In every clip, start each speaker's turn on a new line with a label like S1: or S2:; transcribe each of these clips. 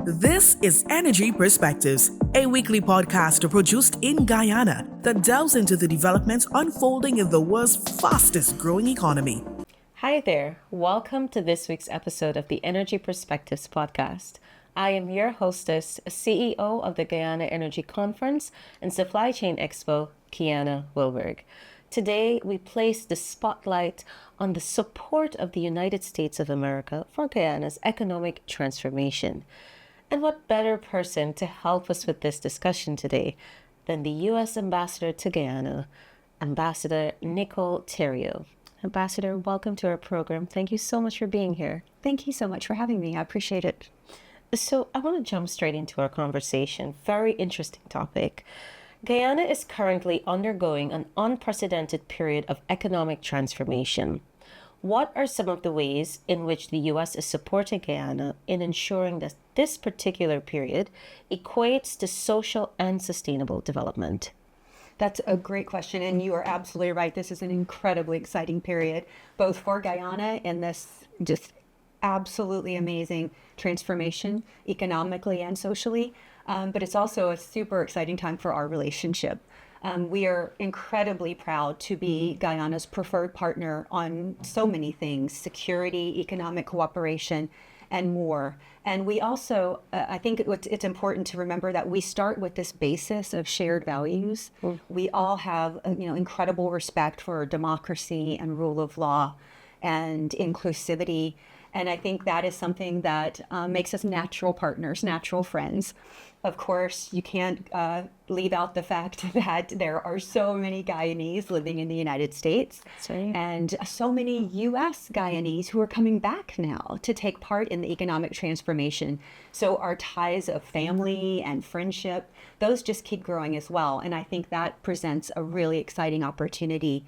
S1: This is Energy Perspectives, a weekly podcast produced in Guyana that delves into the developments unfolding in the world's fastest growing economy.
S2: Hi there. Welcome to this week's episode of the Energy Perspectives podcast. I am your hostess, CEO of the Guyana Energy Conference and Supply Chain Expo, Kiana Wilberg. Today, we place the spotlight on the support of the United States of America for Guyana's economic transformation. And what better person to help us with this discussion today than the U.S. Ambassador to Guyana, Ambassador Nicole Theriot. Ambassador, welcome to our program. Thank you so much for being here.
S3: Thank you so much for having me. I appreciate it.
S2: So I want to jump straight into our conversation. Very interesting topic. Guyana is currently undergoing an unprecedented period of economic transformation. What are some of the ways in which the U.S. is supporting Guyana in ensuring that this particular period equates to social and sustainable development?
S3: That's a great question, and you are absolutely right. This is an incredibly exciting period, both for Guyana and this just absolutely amazing transformation economically and socially, but it's also a super exciting time for our relationship. We are incredibly proud to be Guyana's preferred partner on so many things: security, economic cooperation, and more. And we also, I think it's important to remember that we start with this basis of shared values. We all have, incredible respect for democracy and rule of law and inclusivity. And I think that is something that makes us natural partners, natural friends. Of course, you can't leave out the fact that there are so many Guyanese living in the United States.
S2: That's right.
S3: And so many US Guyanese who are coming back now to take part in the economic transformation. So our ties of family and friendship, those just keep growing as well. And I think that presents a really exciting opportunity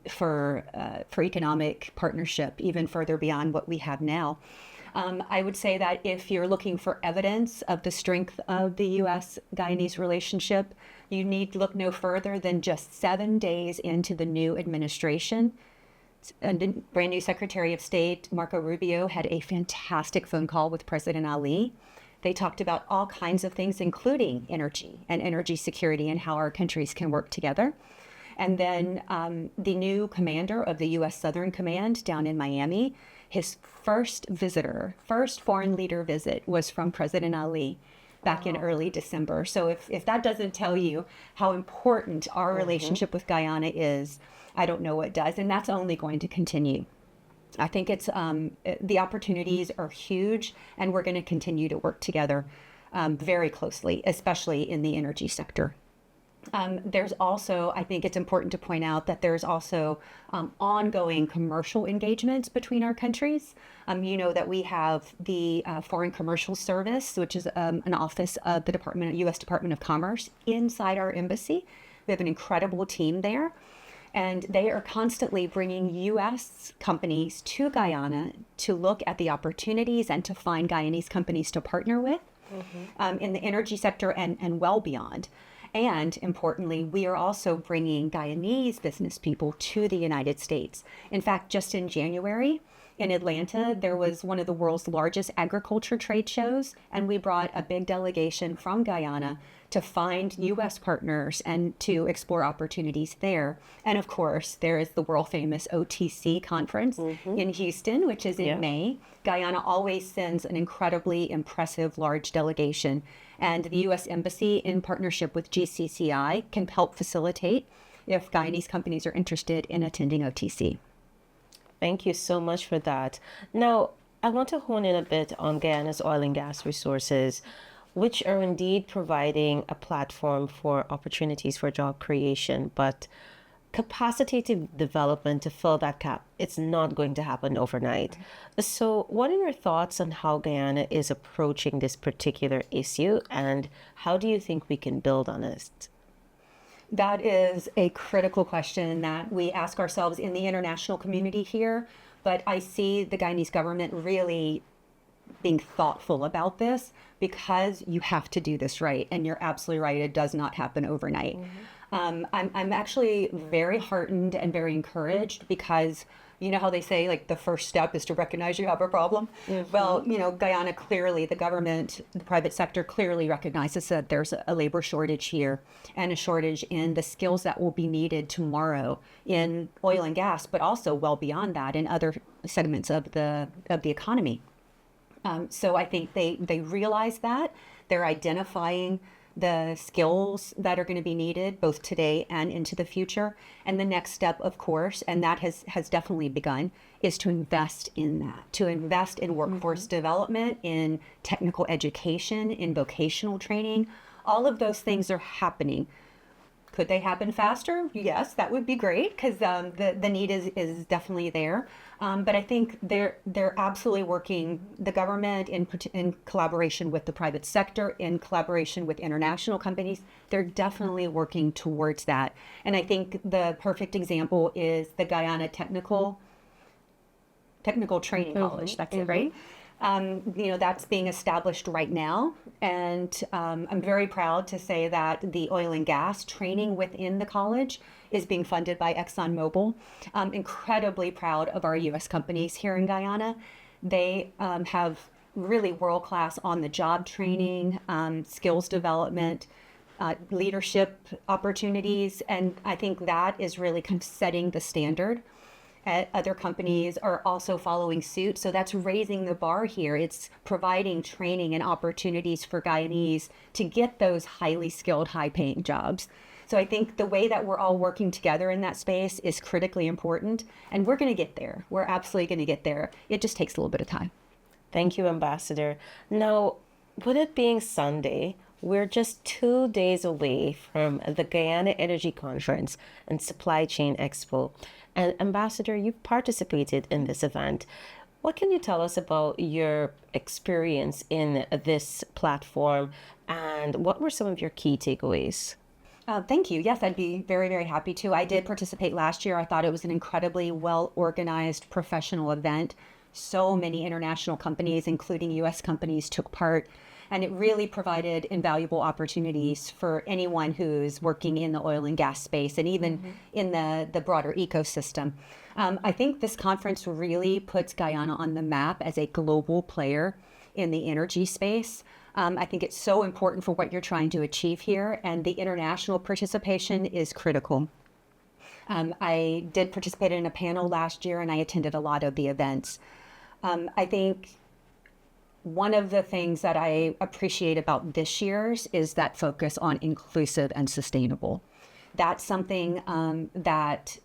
S3: for economic partnership, even further beyond what we have now. I would say that if you're looking for evidence of the strength of the U.S.-Guyanese relationship, you need to look no further than just 7 days into the new administration. A brand new Secretary of State, Marco Rubio, had a fantastic phone call with President Ali. They talked about all kinds of things, including energy and energy security and how our countries can work together. And then the new commander of the U.S. Southern Command down in Miami, his first foreign leader visit was from President Ali back in early December. So if that doesn't tell you how important our relationship with Guyana is, I don't know what does. And that's only going to continue. I think it's the opportunities are huge, and we're going to continue to work together very closely, especially in the energy sector. There's also, I think it's important to point out that there's also ongoing commercial engagements between our countries. You know that we have the Foreign Commercial Service, which is an office of the U.S. Department of Commerce inside our embassy. We have an incredible team there, and they are constantly bringing U.S. companies to Guyana to look at the opportunities and to find Guyanese companies to partner with in the energy sector and well beyond. And importantly, we are also bringing Guyanese business people to the United States. In fact, just in January in Atlanta, there was one of the world's largest agriculture trade shows, and we brought a big delegation from Guyana to find U.S. partners and to explore opportunities there. And of course, there is the world famous OTC conference in Houston, which is in May. Guyana always sends an incredibly impressive large delegation, and the U.S. Embassy, in partnership with GCCI, can help facilitate if Guyanese companies are interested in attending OTC.
S2: Thank you so much for that. Now, I want to hone in a bit on Guyana's oil and gas resources, which are indeed providing a platform for opportunities for job creation, but capacity to development to fill that gap, it's not going to happen overnight. So what are your thoughts on how Guyana is approaching this particular issue, and how do you think we can build on it?
S3: That is a critical question that we ask ourselves in the international community here, but I see the Guyanese government really being thoughtful about this, because you have to do this right. And you're absolutely right, it does not happen overnight. I'm actually very heartened and very encouraged because You know how they say, like, the first step is to recognize you have a problem? Well, Guyana clearly, the government, the private sector clearly recognizes that there's a labor shortage here and a shortage in the skills that will be needed tomorrow in oil and gas, but also well beyond that in other segments of the economy. So I think they realize that. They're identifying the skills that are going to be needed both today and into the future. And the next step, of course, and that has definitely begun, is to invest in that, to invest in workforce development, in technical education, in vocational training. All of those things are happening. Could they happen faster? Yes, that would be great, because the need is definitely there. But I think they're absolutely working, the government in collaboration with the private sector, in collaboration with international companies, they're definitely working towards that. And I think the perfect example is the Guyana Technical Training College. That's it, right? That's being established right now. And I'm very proud to say that the oil and gas training within the college is being funded by ExxonMobil. I'm incredibly proud of our U.S. companies here in Guyana. They have really world-class on-the-job training, skills development, leadership opportunities. And I think that is really kind of setting the standard. Other companies are also following suit. So that's raising the bar here. It's providing training and opportunities for Guyanese to get those highly skilled, high-paying jobs. So I think the way that we're all working together in that space is critically important. And we're going to get there. We're absolutely going to get there. It just takes a little bit of time.
S2: Thank you, Ambassador. Now, with it being Sunday, we're just 2 days away from the Guyana Energy Conference and Supply Chain Expo. And Ambassador, you participated in this event. What can you tell us about your experience in this platform, and what were some of your key takeaways?
S3: Thank you. Yes, I'd be very, very happy to. I did participate last year. I thought it was an incredibly well-organized professional event. So many international companies, including U.S. companies, took part. And it really provided invaluable opportunities for anyone who's working in the oil and gas space and even in the broader ecosystem. I think this conference really puts Guyana on the map as a global player in the energy space. I think it's so important for what you're trying to achieve here, and the international participation is critical. I did participate in a panel last year, and I attended a lot of the events. I think one of the things that I appreciate about this year's is that focus on inclusive and sustainable. That's something that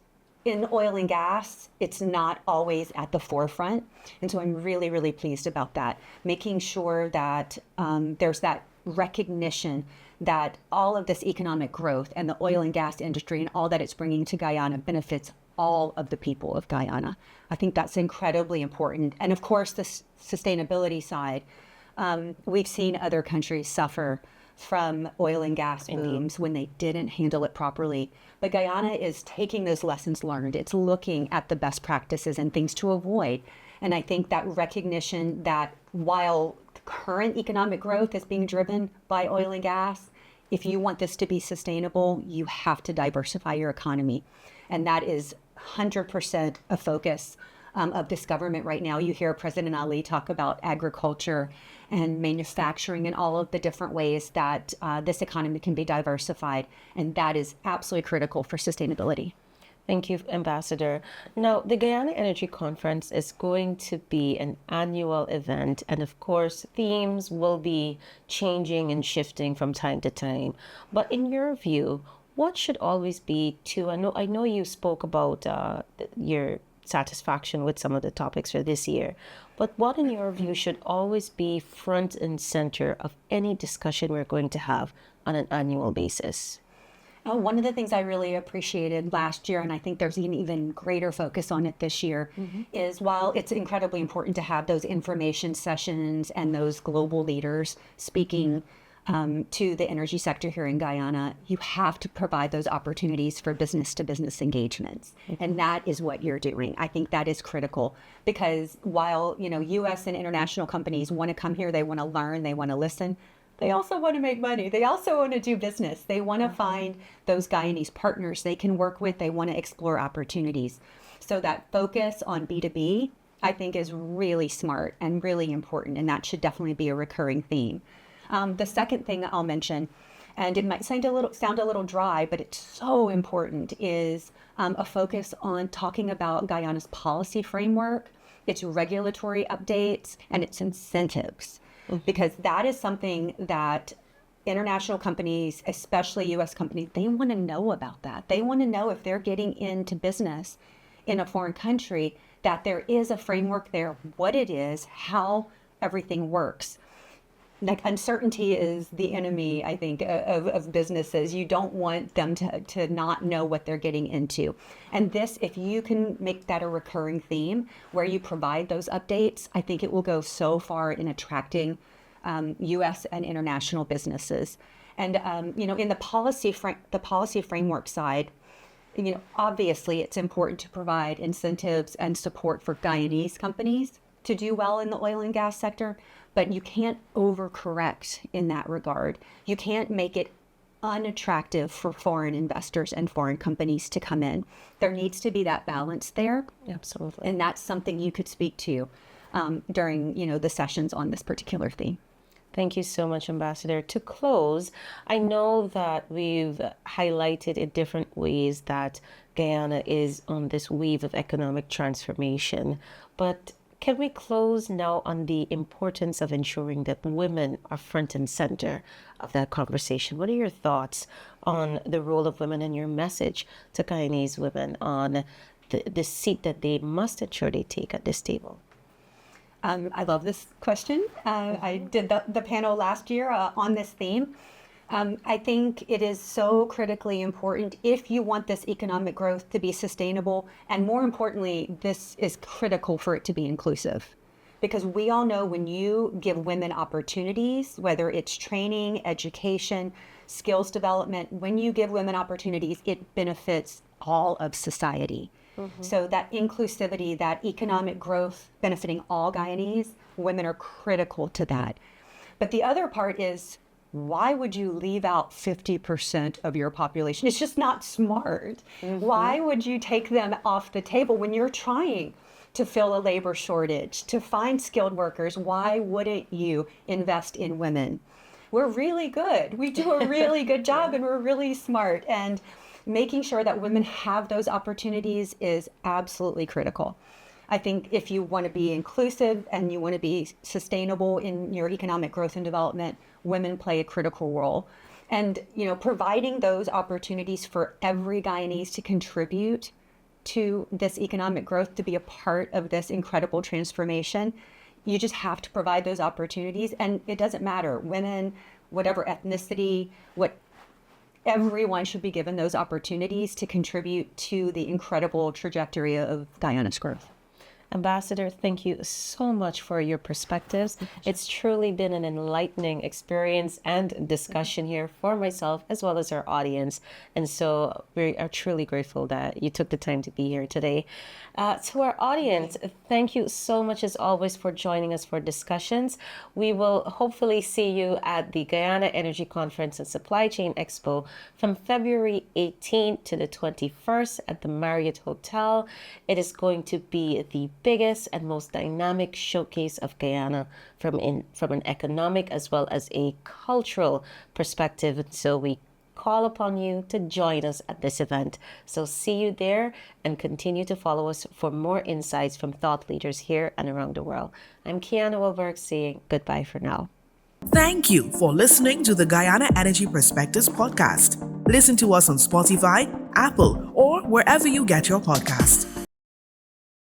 S3: in oil and gas, it's not always at the forefront. And so I'm really, really pleased about that. Making sure that there's that recognition that all of this economic growth and the oil and gas industry and all that it's bringing to Guyana benefits all of the people of Guyana. I think that's incredibly important. And of course, the sustainability side, we've seen other countries suffer from oil and gas booms when they didn't handle it properly. But Guyana is taking those lessons learned. It's looking at the best practices and things to avoid. And I think that recognition that while current economic growth is being driven by oil and gas, if you want this to be sustainable, you have to diversify your economy. And that is 100% a focus of this government right now. You hear President Ali talk about agriculture and manufacturing and all of the different ways that this economy can be diversified. And that is absolutely critical for sustainability.
S2: Thank you, Ambassador. Now, the Guyana Energy Conference is going to be an annual event, and of course, themes will be changing and shifting from time to time. But in your view, what should always be I know you spoke about your satisfaction with some of the topics for this year, but what in your view should always be front and center of any discussion we're going to have on an annual basis?
S3: One of the things I really appreciated last year, and I think there's an even greater focus on it this year, is while it's incredibly important to have those information sessions and those global leaders speaking to the energy sector here in Guyana, you have to provide those opportunities for business-to-business engagements. And that is what you're doing. I think that is critical because while, U.S. and international companies want to come here, they want to learn, they want to listen, they also want to make money. They also want to do business. They want to find those Guyanese partners they can work with. They want to explore opportunities. So that focus on B2B, I think, is really smart and really important, and that should definitely be a recurring theme. The second thing I'll mention, and it might sound a little dry, but it's so important, is a focus on talking about Guyana's policy framework, its regulatory updates, and its incentives, because that is something that international companies, especially U.S. companies, they want to know about that. They want to know if they're getting into business in a foreign country, that there is a framework there, what it is, how everything works. Like, uncertainty is the enemy, I think, of businesses. You don't want them to not know what they're getting into. And this, if you can make that a recurring theme where you provide those updates, I think it will go so far in attracting U.S. and international businesses. And, in the policy framework side, obviously it's important to provide incentives and support for Guyanese companies to do well in the oil and gas sector, but you can't overcorrect in that regard. You can't make it unattractive for foreign investors and foreign companies to come in. There needs to be that balance there.
S2: Absolutely.
S3: And that's something you could speak to during, the sessions on this particular theme.
S2: Thank you so much, Ambassador. To close, I know that we've highlighted in different ways that Guyana is on this wave of economic transformation, but can we close now on the importance of ensuring that women are front and center of that conversation? What are your thoughts on the role of women and your message to Guyanese women on the seat that they must ensure they take at this table?
S3: I love this question. I did the panel last year on this theme. I think it is so critically important if you want this economic growth to be sustainable, and more importantly, this is critical for it to be inclusive. Because we all know when you give women opportunities, whether it's training, education, skills development, when you give women opportunities, it benefits all of society. So that inclusivity, that economic growth benefiting all Guyanese, women are critical to that. But the other part is, why would you leave out 50% of your population? It's just not smart. Why would you take them off the table when you're trying to fill a labor shortage, to find skilled workers? Why wouldn't you invest in women? We're really good. We do a really good job, and we're really smart. And making sure that women have those opportunities is absolutely critical. I think if you want to be inclusive and you want to be sustainable in your economic growth and development, women play a critical role. And, providing those opportunities for every Guyanese to contribute to this economic growth, to be a part of this incredible transformation, you just have to provide those opportunities. And it doesn't matter, women, whatever ethnicity, everyone should be given those opportunities to contribute to the incredible trajectory of Guyana's growth.
S2: Ambassador, thank you so much for your perspectives. It's truly been an enlightening experience and discussion here for myself as well as our audience. And so we are truly grateful that you took the time to be here today. To our audience, thank you so much as always for joining us for discussions. We will hopefully see you at the Guyana Energy Conference and Supply Chain Expo from February 18th to the 21st at the Marriott Hotel. It is going to be the biggest and most dynamic showcase of Guyana from an economic as well as a cultural perspective. So we call upon you to join us at this event. So see you there, and continue to follow us for more insights from thought leaders here and around the world. I'm Kiana Wilberg saying goodbye for now.
S1: Thank you for listening to the Guyana Energy Perspectives podcast. Listen to us on Spotify, Apple, or wherever you get your podcast.